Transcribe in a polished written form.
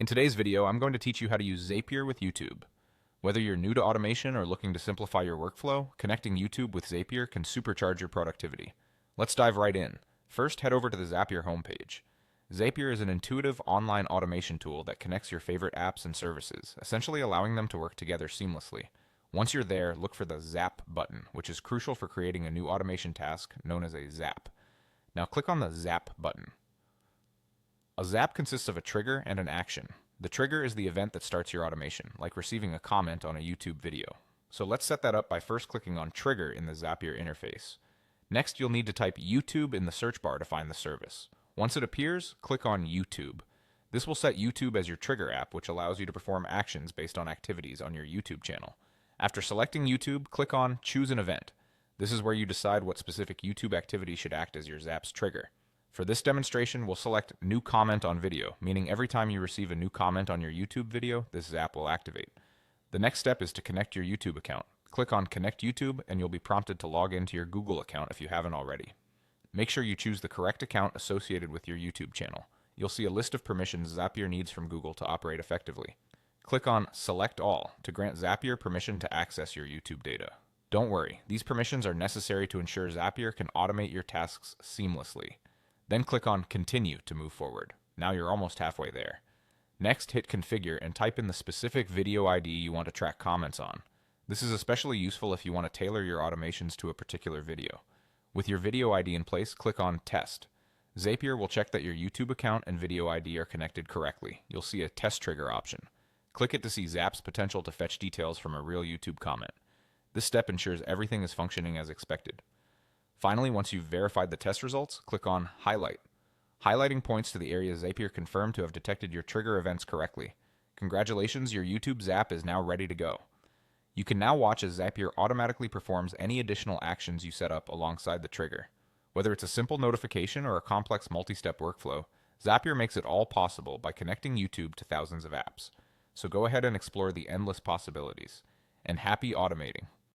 In today's video, I'm going to teach you how to use Zapier with YouTube. Whether you're new to automation or looking to simplify your workflow, connecting YouTube with Zapier can supercharge your productivity. Let's dive right in. First, head over to the Zapier homepage. Zapier is an intuitive online automation tool that connects your favorite apps and services, essentially allowing them to work together seamlessly. Once you're there, look for the Zap button, which is crucial for creating a new automation task known as a Zap. Now click on the Zap button. A Zap consists of a trigger and an action. The trigger is the event that starts your automation, like receiving a comment on a YouTube video. So let's set that up by first clicking on Trigger in the Zapier interface. Next, you'll need to type YouTube in the search bar to find the service. Once it appears, click on YouTube. This will set YouTube as your trigger app, which allows you to perform actions based on activities on your YouTube channel. After selecting YouTube, click on Choose an Event. This is where you decide what specific YouTube activity should act as your Zap's trigger. For this demonstration, we'll select New Comment on Video, meaning every time you receive a new comment on your YouTube video, this Zap will activate. The next step is to connect your YouTube account. Click on Connect YouTube and you'll be prompted to log into your Google account if you haven't already. Make sure you choose the correct account associated with your YouTube channel. You'll see a list of permissions Zapier needs from Google to operate effectively. Click on Select All to grant Zapier permission to access your YouTube data. Don't worry, these permissions are necessary to ensure Zapier can automate your tasks seamlessly. Then click on Continue to move forward. Now you're almost halfway there. Next, hit Configure and type in the specific video ID you want to track comments on. This is especially useful if you want to tailor your automations to a particular video. With your video ID in place, click on Test. Zapier will check that your YouTube account and video ID are connected correctly. You'll see a Test Trigger option. Click it to see Zap's potential to fetch details from a real YouTube comment. This step ensures everything is functioning as expected. Finally, once you've verified the test results, click on Highlight. Highlighting points to the areas Zapier confirmed to have detected your trigger events correctly. Congratulations, your YouTube Zap is now ready to go. You can now watch as Zapier automatically performs any additional actions you set up alongside the trigger. Whether it's a simple notification or a complex multi-step workflow, Zapier makes it all possible by connecting YouTube to thousands of apps. So go ahead and explore the endless possibilities. And happy automating!